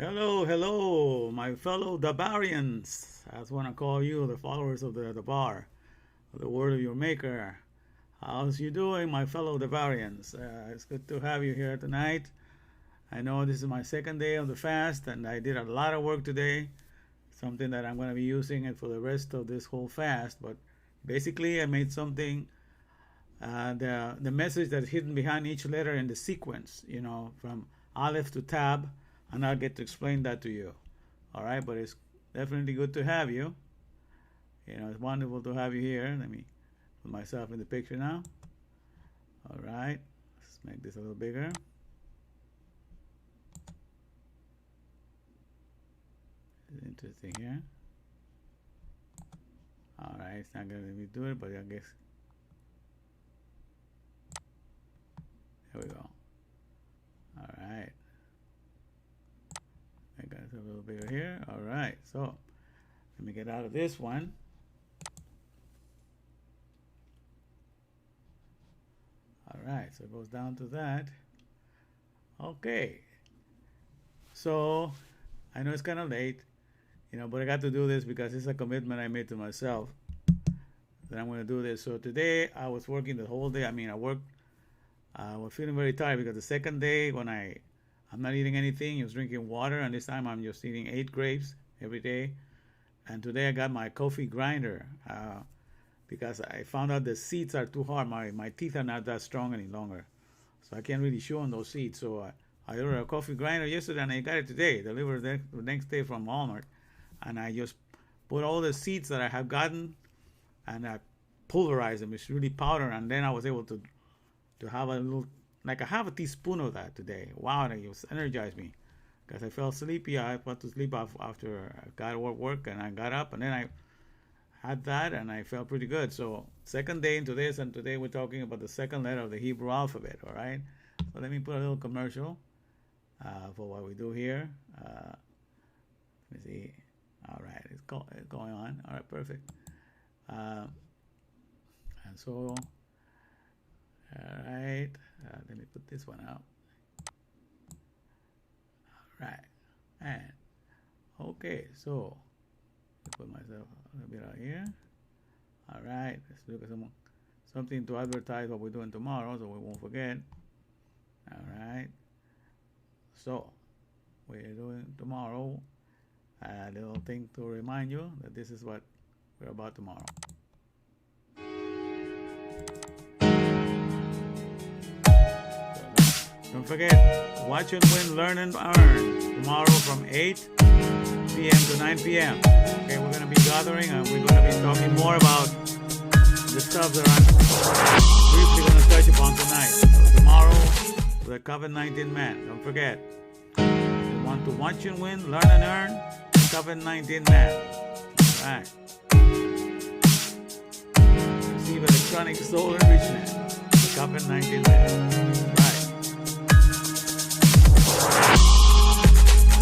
Hello, hello, my fellow Dabarians. I just want to call you the followers of the bar, the word of your maker. How's you doing, my fellow Dabarians? It's good to have you here tonight. I know this is my second day of the fast, and I did a lot of work today, something that I'm going to be using it for the rest of this whole fast. But basically, I made something, the message that's hidden behind each letter in the sequence, from Aleph to Tab, and I'll get to explain that to you. All right, but it's definitely good to have you. It's wonderful to have you here. Let me put myself in the picture now. All right, let's make this a little bigger. It's interesting here. All right, it's not going to let me do it, but I guess. There we go. All right. I got it a little bigger here. All right, so let me get out of this one. All right, so it goes down to that. Okay, so I know it's kind of late, but I got to do this because it's a commitment I made to myself that I'm going to do this. So today I was working the whole day. I worked. I was feeling very tired because the second day when I'm not eating anything, I was drinking water, and this time I'm just eating 8 grapes every day. And today I got my coffee grinder because I found out the seeds are too hard. My teeth are not that strong any longer, so I can't really chew on those seeds. So I ordered a coffee grinder yesterday, and I got it today, delivered the next day from Walmart. And I just put all the seeds that I have gotten, and I pulverized them. It's really powder, and then I was able to have a little, like a half a teaspoon of that today. Wow, it was energized me because I felt sleepy. I went to sleep after I got to work, and I got up, and then I had that, and I felt pretty good. So second day into this, and today we're talking about the second letter of the Hebrew alphabet. All right. So let me put a little commercial for what we do here. Let me see. All right, it's going on. All right, perfect. And so. All right, let me put this one out. All right, and okay, so put myself a little bit out here. All right, let's look at something to advertise what we're doing tomorrow, so we won't forget. All right, so we're doing tomorrow a little thing to remind you that this is what we're about tomorrow. Don't forget, watch and win, learn and earn. Tomorrow from 8 p.m. to 9 p.m. Okay, we're going to be gathering, and we're going to be talking more about the stuff that I'm briefly going to touch upon tonight. So tomorrow, the COVID-19 man. Don't forget, you want to watch and win, learn and earn, COVID-19 man. All right. Receive electronic soul enrichment. COVID-19 man. Right.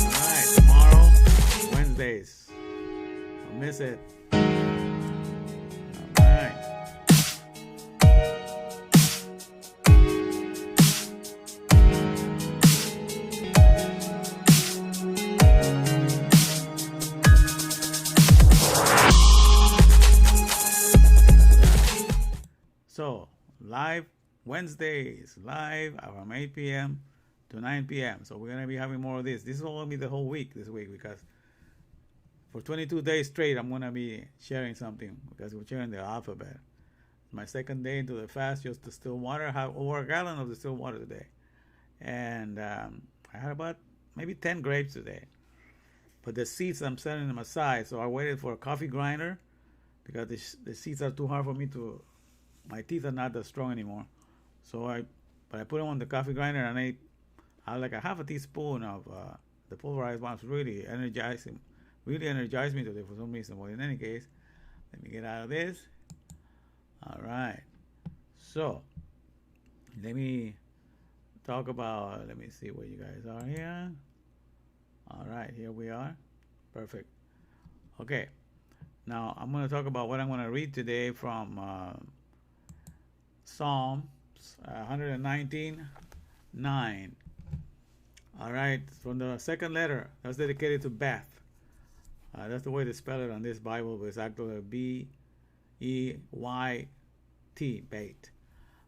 Alright, tomorrow, Wednesdays. Don't miss it. Alright. So, live Wednesdays, live from 8 p.m. to 9 p.m. So we're going to be having more of this. This will be the whole week this week because for 22 days straight, I'm going to be sharing something because we're sharing the alphabet. My second day into the fast, just distilled water. I have over a gallon of distilled water today. And I had about maybe 10 grapes today. But the seeds, I'm setting them aside. So I waited for a coffee grinder because the seeds are too hard for me to, my teeth are not that strong anymore. So I put them on the coffee grinder, and I had like a half a teaspoon of the pulverized ones. Really energized me today for some reason. Well, in any case, let me get out of this. All right. So let me talk about. Let me see where you guys are here. All right, here we are. Perfect. Okay. Now I'm going to talk about what I'm going to read today from Psalms 119:9. All right, from the second letter, that's dedicated to Beth. That's the way they spell it on this Bible, but it's actually BEYT, BEYT.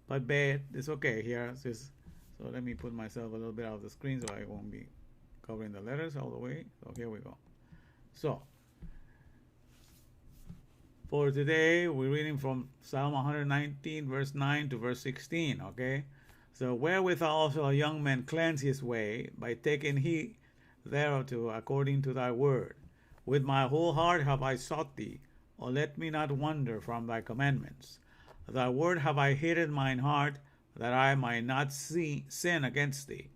But BEYT is okay here. So let me put myself a little bit out of the screen so I won't be covering the letters all the way. So here we go. So for today, we're reading from Psalm 119, verse 9 to verse 16, okay? So wherewithal shall a young man cleanse his way, by taking heed thereunto according to thy word. With my whole heart have I sought thee, O let me not wander from thy commandments. Thy word have I hid in mine heart, that I might not sin against thee.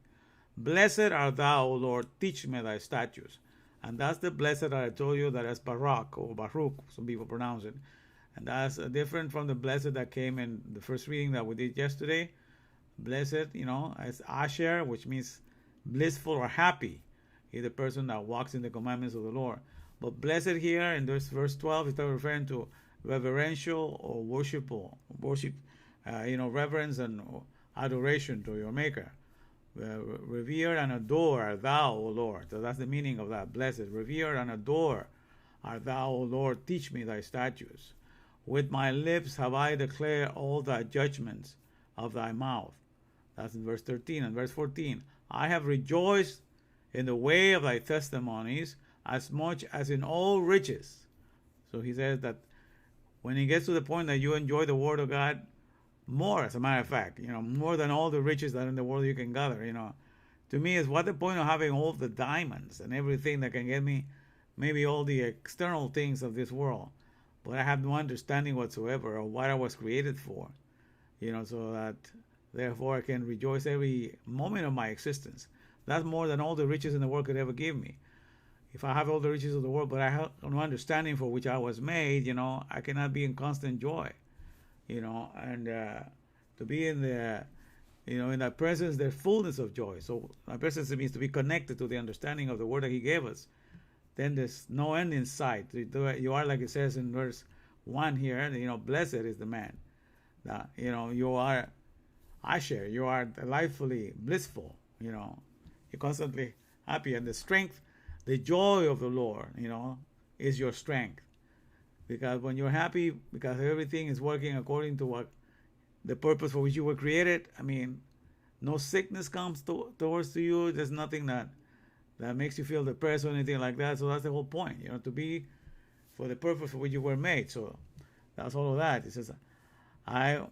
Blessed art thou, O Lord, teach me thy statutes. And that's the blessed that I told you, that is Barak, or Baruch, some people pronounce it. And that's different from the blessed that came in the first reading that we did yesterday. Blessed, as Asher, which means blissful or happy, is the person that walks in the commandments of the Lord. But blessed here in this verse 12 is referring to reverential or worship, reverence and adoration to your Maker. Revere and adore art thou, O Lord. So that's the meaning of that. Blessed. Revere and adore art thou, O Lord. Teach me thy statutes. With my lips have I declared all thy judgments of thy mouth. That's in verse 13. And verse 14. I have rejoiced in the way of thy testimonies as much as in all riches. So he says that when he gets to the point that you enjoy the word of God more, as a matter of fact, more than all the riches that in the world you can gather, to me is what the point of having all the diamonds and everything that can get me maybe all the external things of this world, but I have no understanding whatsoever of what I was created for, so that therefore I can rejoice every moment of my existence. That's more than all the riches in the world could ever give me. If I have all the riches of the world, but I have no understanding for which I was made, I cannot be in constant joy, and to be in the, in that presence, there's fullness of joy. So my presence means to be connected to the understanding of the word that he gave us. Then there's no end in sight. You are, like it says in verse 1 here, blessed is the man. That, you are Asher, you are delightfully blissful, you're constantly happy. And the strength, the joy of the Lord, is your strength. Because when you're happy, because everything is working according to what the purpose for which you were created, no sickness comes towards you. There's nothing that makes you feel depressed or anything like that. So that's the whole point, to be for the purpose for which you were made. So that's all of that. It says, I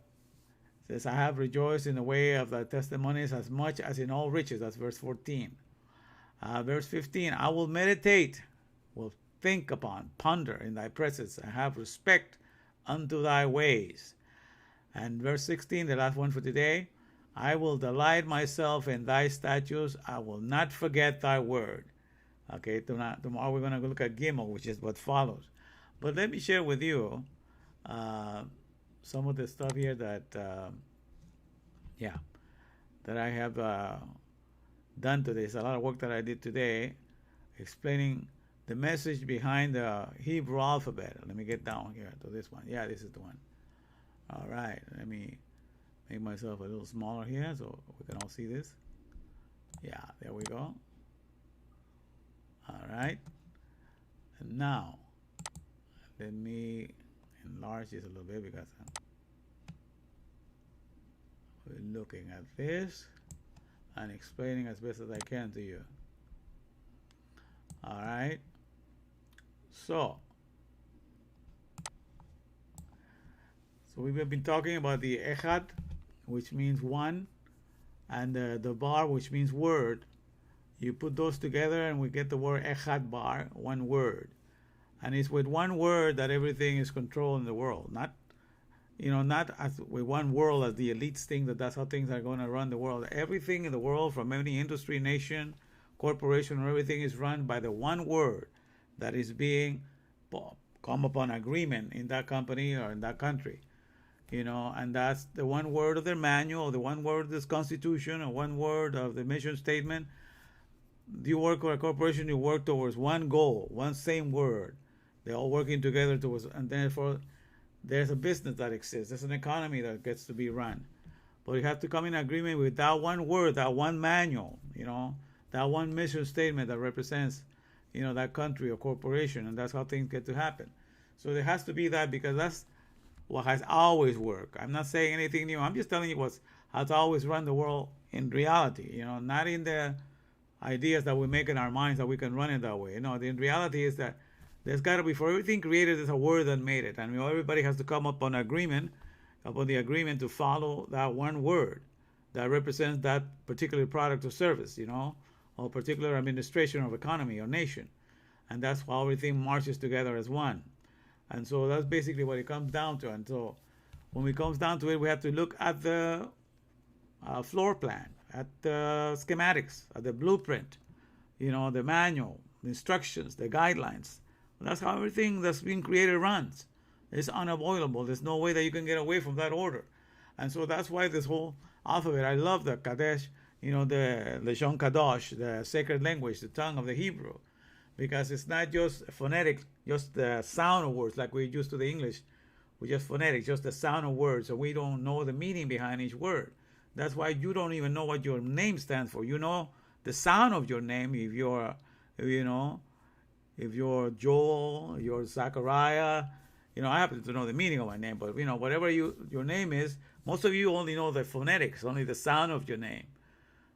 have rejoiced in the way of thy testimonies as much as in all riches. That's verse 14. Verse 15, I will meditate, will think upon, ponder in thy presence, and have respect unto thy ways. And verse 16, the last one for today, I will delight myself in thy statutes. I will not forget thy word. Okay, tomorrow we're going to look at Gimel, which is what follows. But let me share with you some of the stuff here that I have done today. It's a lot of work that I did today explaining the message behind the Hebrew alphabet. Let me get down here to this one. Yeah, this is the one. All right, let me make myself a little smaller here so we can all see this. Yeah, there we go. All right. And now, let me enlarge this a little bit because we're looking at this and explaining as best as I can to you. All right. So we've been talking about the Echad, which means one, and the Bar, which means word. You put those together and we get the word Echad Bar, one word. And it's with one word that everything is controlled in the world. Not as with one world as the elites think that's how things are going to run the world. Everything in the world, from any industry, nation, corporation, or everything is run by the one word that is being come upon agreement in that company or in that country. And that's the one word of their manual, the one word of this constitution, or one word of the mission statement. You work for a corporation, you work towards one goal, one same word. They're all working together towards, and therefore there's a business that exists. There's an economy that gets to be run. But you have to come in agreement with that one word, that one manual, that one mission statement that represents, that country or corporation, and that's how things get to happen. So there has to be that, because that's what has always worked. I'm not saying anything new. I'm just telling you what's has always run the world in reality. Not in the ideas that we make in our minds that we can run it that way. The reality is that there's got to be, for everything created, there's a word that made it, and everybody has to come up on the agreement to follow that one word that represents that particular product or service, or particular administration of economy or nation, and that's how everything marches together as one. And so that's basically what it comes down to. And so when it comes down to it, we have to look at the floor plan, at the schematics, at the blueprint, the manual, the instructions, the guidelines. That's how everything that's being created runs. It's unavoidable. There's no way that you can get away from that order. And so that's why this whole alphabet, I love the Kadesh, the Lashon Kadosh, the sacred language, the tongue of the Hebrew, because it's not just phonetic, just the sound of words like we used to the English. We just phonetic, just the sound of words, so we don't know the meaning behind each word. That's why you don't even know what your name stands for. You know the sound of your name. If you're Joel, you're Zachariah, I happen to know the meaning of my name, but whatever your name is, most of you only know the phonetics, only the sound of your name.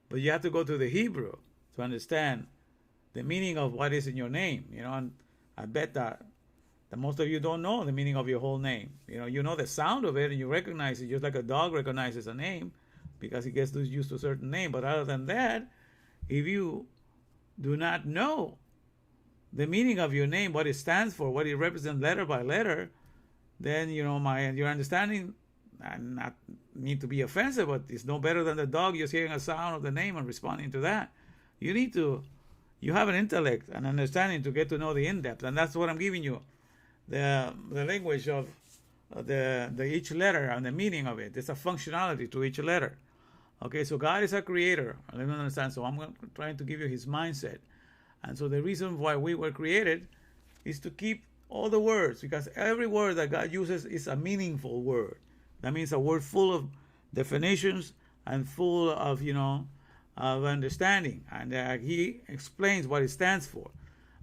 But you have to go to the Hebrew to understand the meaning of what is in your name. And I bet that most of you don't know the meaning of your whole name. You know the sound of it and you recognize it, just like a dog recognizes a name because he gets used to a certain name. But other than that, if you do not know the meaning of your name, what it stands for, what it represents letter by letter, then your understanding, not need to be offensive, but it's no better than the dog just hearing a sound of the name and responding to that. You have an intellect and understanding to get to know the in-depth, and that's what I'm giving you, the language of the each letter and the meaning of it. There's a functionality to each letter. Okay, so God is a creator. Let me understand. So I'm trying to give you his mindset. And so the reason why we were created is to keep all the words, because every word that God uses is a meaningful word. That means a word full of definitions and full of, of understanding. And he explains what it stands for.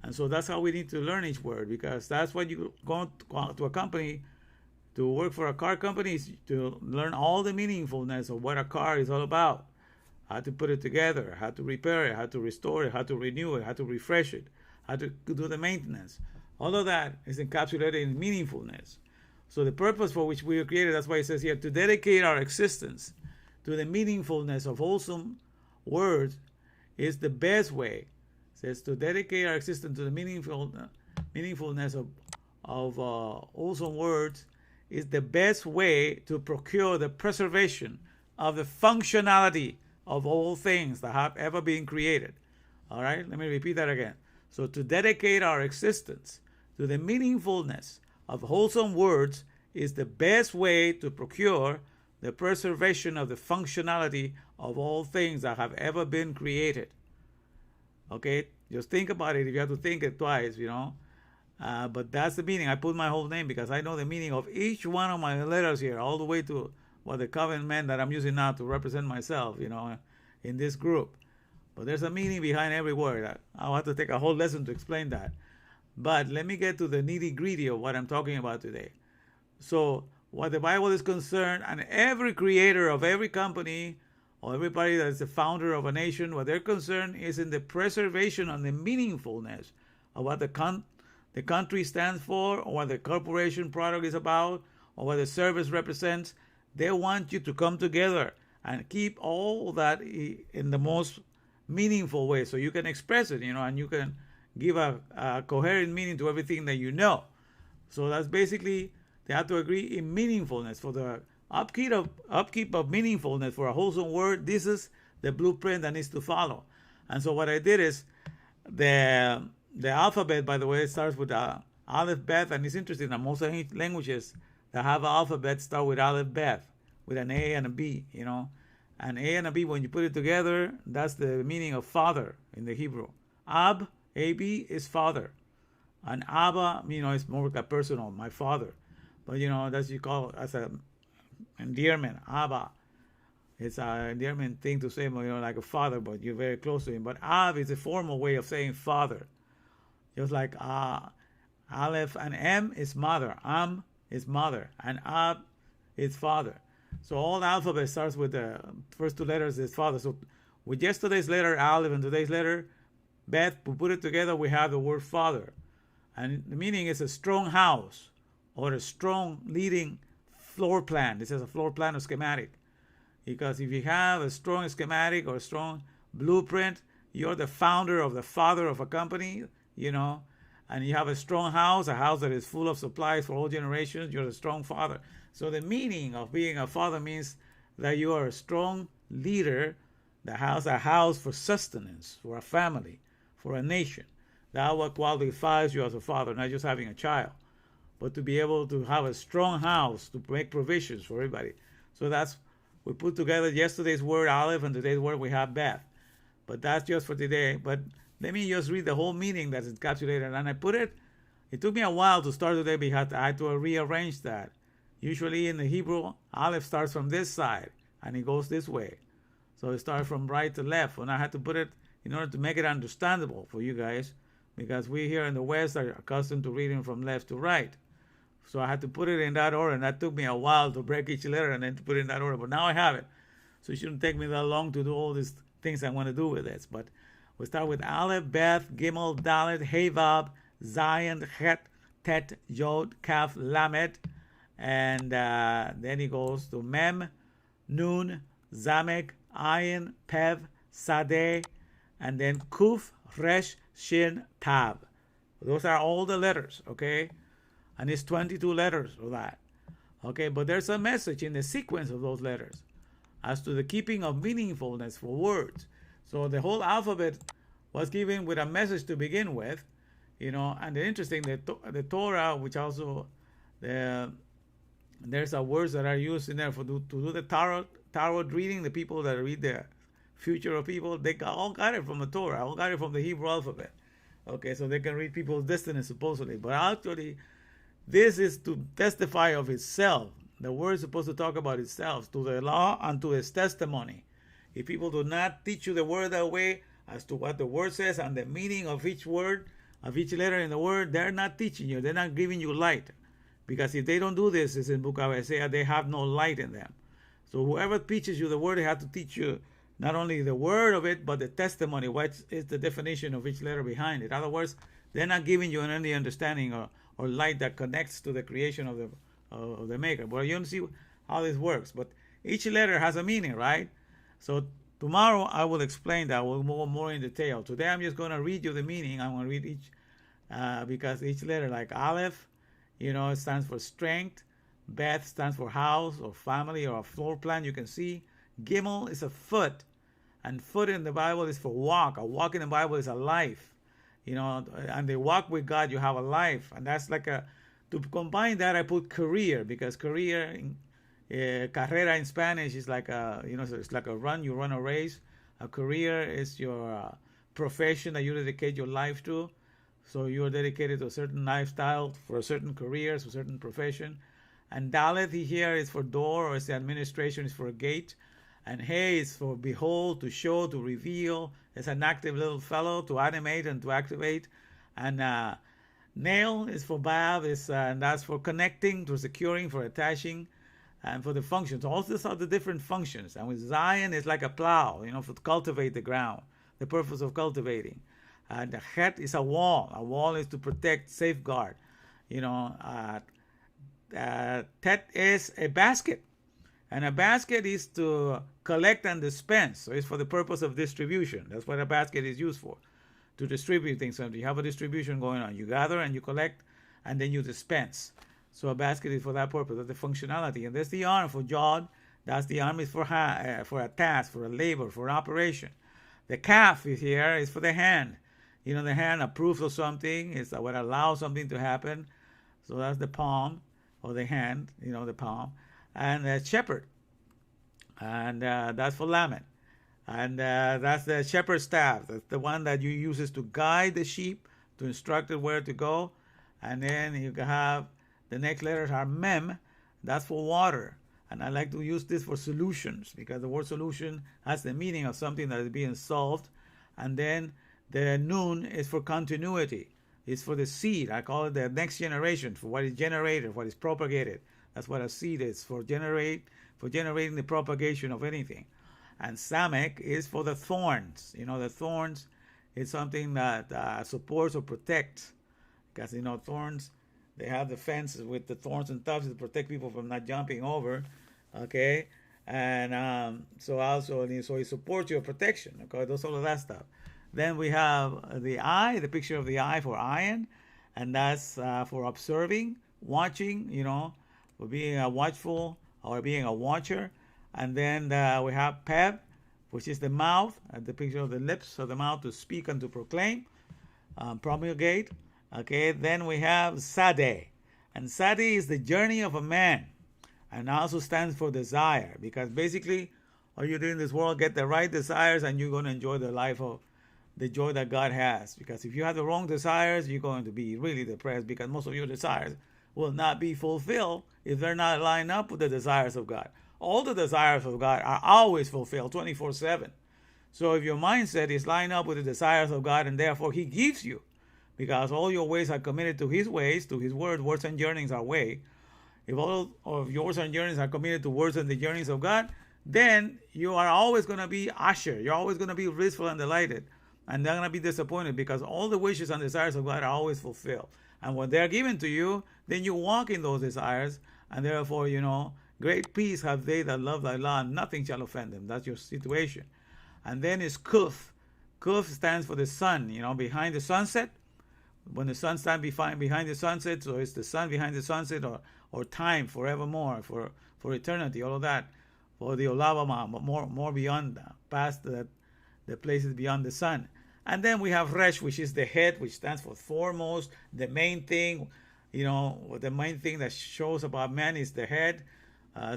And so that's how we need to learn each word, because that's what you go to a company to work for a car company, is to learn all the meaningfulness of what a car is all about. How to put it together, how to repair it, how to restore it, how to renew it, how to refresh it, how to do the maintenance. All of that is encapsulated in meaningfulness. So the purpose for which we were created, that's why it says here, to dedicate our existence to the meaningfulness of wholesome words is the best way. It says to dedicate our existence to the meaningfulness of wholesome words is the best way to procure the preservation of the functionality of all things that have ever been created. All right, let me repeat that again. So to dedicate our existence to the meaningfulness of wholesome words is the best way to procure the preservation of the functionality of all things that have ever been created. Okay, just think about it. If you have to think it twice, but that's the meaning. I put my whole name because I know the meaning of each one of my letters here, all the way to what the covenant man that I'm using now to represent myself, in this group. But there's a meaning behind every word. I'll have to take a whole lesson to explain that. But let me get to the nitty-gritty of what I'm talking about today. So what the Bible is concerned, and every creator of every company, or everybody that's the founder of a nation, what they're concerned is in the preservation and the meaningfulness of what the country stands for, or what the corporation product is about, or what the service represents. They want you to come together and keep all that in the most meaningful way, so you can express it, and you can give a coherent meaning to everything that you know. So that's basically, they have to agree in meaningfulness. For the upkeep of meaningfulness for a wholesome word, this is the blueprint that needs to follow. And so what I did is, the alphabet, by the way, starts with Aleph Bet, and it's interesting that most languages that have an alphabet start with Aleph Bet, with an A and a B, An A and a B, when you put it together, that's the meaning of father in the Hebrew. Ab, A-B, is father. And Abba, is more like a personal, my father. But, that's you call as an endearment, Abba. It's an endearment thing to say, like a father, but you're very close to him. But Ab is a formal way of saying father. Just like Aleph and M is mother. Am is mother. And Ab is father. So all the alphabet starts with the first two letters is father. So with yesterday's letter Aleph and today's letter Beth, we put it together, we have the word father. And the meaning is a strong house or a strong leading floor plan. This is a floor plan or schematic. Because if you have a strong schematic or a strong blueprint, you're the founder of the father of a company, and you have a strong house, a house that is full of supplies for all generations, you're a strong father. So the meaning of being a father means that you are a strong leader that has a house for sustenance, for a family, for a nation. That's what qualifies you as a father, not just having a child, but to be able to have a strong house to make provisions for everybody. So we put together yesterday's word Aleph and today's word we have Beth. But that's just for today. But let me just read the whole meaning that's encapsulated. And it took me a while to start today because I had to rearrange that. Usually in the Hebrew, Aleph starts from this side and it goes this way. So it starts from right to left. And I had to put it in order to make it understandable for you guys, because we here in the West are accustomed to reading from left to right. So I had to put it in that order, and that took me a while to break each letter and then to put it in that order. But now I have it. So it shouldn't take me that long to do all these things I want to do with this. But we start with Aleph, Beth, Gimel, Dalet, Hey, Vav, Zayin, Het, Tet, Yod, Kaf, Lamed. And then he goes to Mem, Nun, Zamek, Ayin, Pev, Sadeh, and then Kuf, Resh, Shin, Tab. Those are all the letters, okay? And it's 22 letters of that. Okay, but there's a message in the sequence of those letters as to the keeping of meaningfulness for words. So the whole alphabet was given with a message to begin with, and the interesting, the Torah, which also, there's words that are used in there to do the tarot reading. The people that read the future of people, they all got it from the Torah, all got it from the Hebrew alphabet. Okay, so they can read people's destiny supposedly. But actually, this is to testify of itself. The word is supposed to talk about itself, to the law and to its testimony. If people do not teach you the word that way, as to what the word says and the meaning of each word, of each letter in the word, they're not teaching you. They're not giving you light. Because if they don't do this, it's in the book of Isaiah, they have no light in them. So whoever teaches you the word, they have to teach you not only the word of it, but the testimony, what is the definition of each letter behind it. In other words, they're not giving you any understanding or light that connects to the creation of the maker. But you don't see how this works. But each letter has a meaning, right? So tomorrow I will explain that. We'll go more in detail. Today I'm just going to read you the meaning. I'm going to read each, because each letter, like Aleph, it stands for strength. Beth stands for house or family or a floor plan, you can see. Gimel is a foot. And foot in the Bible is for walk. A walk in the Bible is a life. And they walk with God, you have a life. And that's to combine that, I put career, because career, carrera in Spanish is like so it's like a run, you run a race. A career is your profession that you dedicate your life to. So you're dedicated to a certain lifestyle, for a certain career, for a certain profession. And Dalet here is for door, or it's the administration, is for a gate. And Hey is for behold, to show, to reveal. It's an active little fellow, to animate and to activate. And Nail is for Bav, and that's for connecting, to securing, for attaching, and for the functions. All these are the different functions. And with Zion, it's like a plow, to cultivate the ground, the purpose of cultivating. And the Het is a wall. A wall is to protect, safeguard. Tet is a basket. And a basket is to collect and dispense. So it's for the purpose of distribution. That's what a basket is used for, to distribute things. So you have a distribution going on. You gather and you collect, and then you dispense. So a basket is for that purpose. That's the functionality. And there's the arm for Jod. That's the arm is for a task, for a labor, for an operation. The calf is here is for the hand. The hand approves of something. It's what allows something to happen. So that's the palm, or the hand, the palm. And the shepherd. And that's for Lamed. And that's the shepherd's staff. That's the one that you uses to guide the sheep, to instruct it where to go. And then you have the next letters are Mem. That's for water. And I like to use this for solutions because the word solution has the meaning of something that is being solved. And then the nun is for continuity. It's for the seed. I call it the next generation, for what is generated, what is propagated. That's what a seed is, for generating the propagation of anything. And Samek is for the thorns. The thorns is something that supports or protects. Because, thorns, they have the fences with the thorns and tufts to protect people from not jumping over. Okay? And so it supports your protection. Okay? All of that stuff. Then we have the eye, the picture of the eye for iron. And that's for observing, watching, for being a watchful or being a watcher. And then we have Peb, which is the mouth, the picture of the lips of the mouth to speak and to proclaim, promulgate. Okay, then we have Sade. And Sade is the journey of a man, and also stands for desire, because basically all you do in this world, get the right desires, and you're going to enjoy the life of the joy that God has. Because if you have the wrong desires, you're going to be really depressed, because most of your desires will not be fulfilled if they're not lined up with the desires of God. All the desires of God are always fulfilled 24/7. So if your mindset is lined up with the desires of God, and therefore He gives you, because all your ways are committed to His ways, to His word, words and journeyings are way. If all of yours and journeys are committed to words and the journeys of God, then you are always going to be usher. You're always going to be blissful and delighted. And not going to be disappointed, because all the wishes and desires of God are always fulfilled. And when they're given to you, then you walk in those desires. And therefore, great peace have they that love thy law, and nothing shall offend them. That's your situation. And then is Kuf. Kuf stands for the sun, behind the sunset. When the sun stands behind the sunset, so it's the sun behind the sunset, or time forevermore, for eternity, all of that. For the Olabama, but more beyond that, past the places beyond the sun. And then we have Resh, which is the head, which stands for foremost, the main thing. The main thing that shows about man is the head.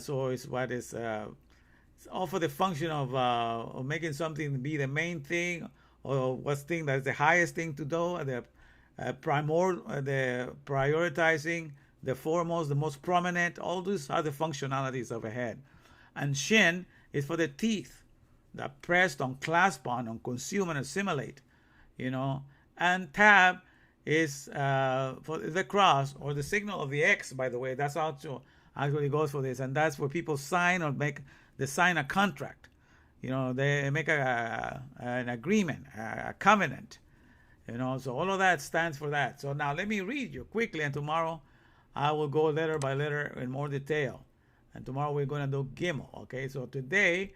So it's what is it's all for the function of making something be the main thing, or what's thing that's the highest thing to do, the prioritizing, the foremost, the most prominent. All these are the functionalities of a head. And Shin is for the teeth that pressed on, clasp on, consume and assimilate, And Tab is for the cross, or the signal of the X, by the way. That's also actually goes for this. And that's where people sign or sign a contract. They make an agreement, a covenant. So all of that stands for that. So now let me read you quickly, and tomorrow I will go letter by letter in more detail. And tomorrow we're going to do Gimel, okay? So today,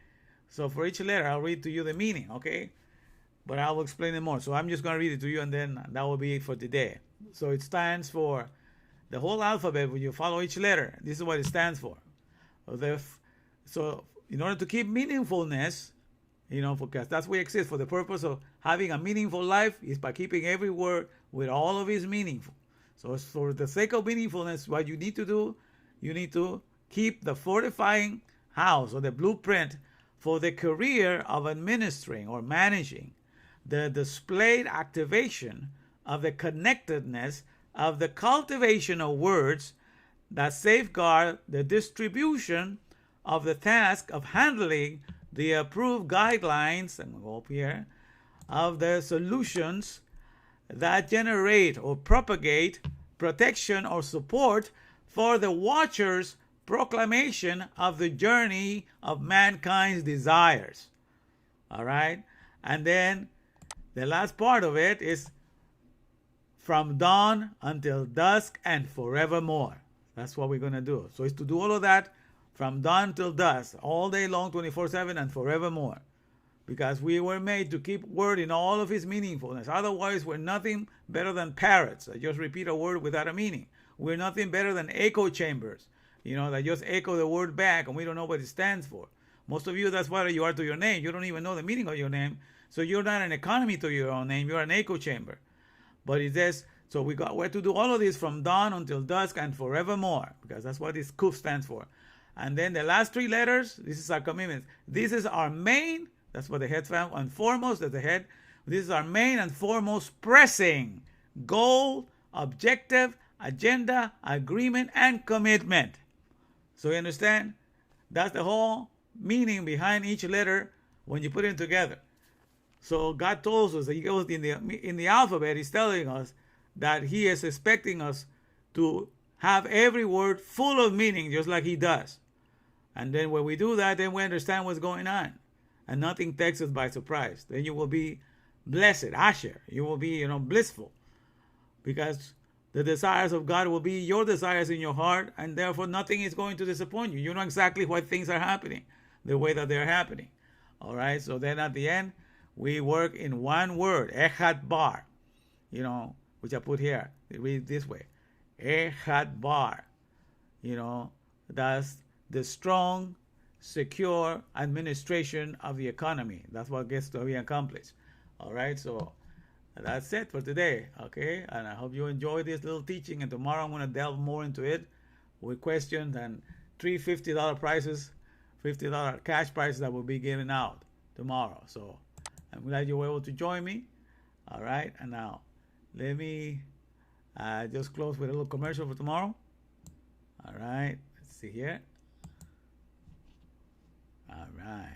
for each letter, I'll read to you the meaning, okay? But I will explain it more. So I'm just going to read it to you, and then that will be it for today. So it stands for the whole alphabet. When you follow each letter, this is what it stands for. So in order to keep meaningfulness, because that's why we exist, for the purpose of having a meaningful life, is by keeping every word with all of its meaningful. So for the sake of meaningfulness, what you need to do, you need to keep the fortifying house, or the blueprint for the career of administering or managing, the displayed activation of the connectedness of the cultivation of words that safeguard the distribution of the task of handling the approved guidelines, I'm going to go up here, of the solutions that generate or propagate protection or support for the watcher's proclamation of the journey of mankind's desires. All right? And then the last part of it is from dawn until dusk and forevermore. That's what we're going to do. So it's to do all of that from dawn till dusk, all day long, 24/7 and forevermore. Because we were made to keep word in all of its meaningfulness. Otherwise, we're nothing better than parrots that just repeat a word without a meaning. We're nothing better than echo chambers, that just echo the word back, and we don't know what it stands for. Most of you, that's what you are to your name. You don't even know the meaning of your name. So you're not an economy to your own name. You're an echo chamber. But it says, so we have to do all of this from dawn until dusk and forevermore, because that's what this Kuf stands for. And then the last three letters, this is our commitment. This is our main, that's what the head found, and foremost at the head. This is our main and foremost pressing goal, objective, agenda, agreement, and commitment. So you understand? That's the whole meaning behind each letter when you put it together. So God told us that He goes in the alphabet. He's telling us that He is expecting us to have every word full of meaning, just like He does. And then when we do that, then we understand what's going on, and nothing takes us by surprise. Then you will be blessed, Asher. You will be, blissful, because the desires of God will be your desires in your heart, and therefore nothing is going to disappoint you. You know exactly why things are happening the way that they're happening. All right. So then at the end, we work in one word, Echad Bar, which I put here. Read this way, Echad Bar. That's the strong, secure administration of the economy. That's what gets to be accomplished. All right. So that's it for today. Okay. And I hope you enjoy this little teaching. And tomorrow I'm going to delve more into it with questions and three $50 prices, $50 cash prices that will be given out tomorrow. So I'm glad you were able to join me. All right. And now let me just close with a little commercial for tomorrow. All right. Let's see here. All right.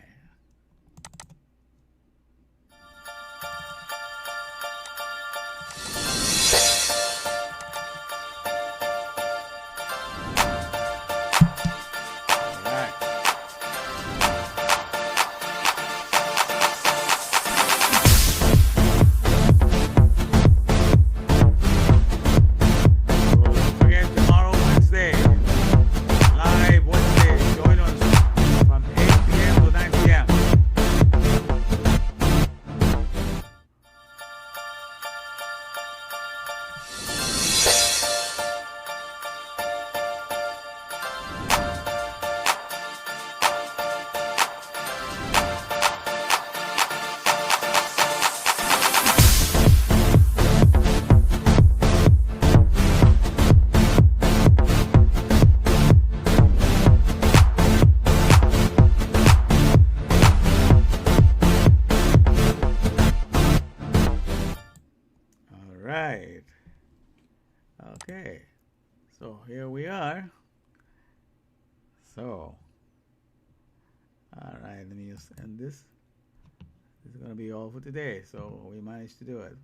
Right. Okay. So here we are. So, all right, let me just end this. This is going to be all for today. So we managed to do it.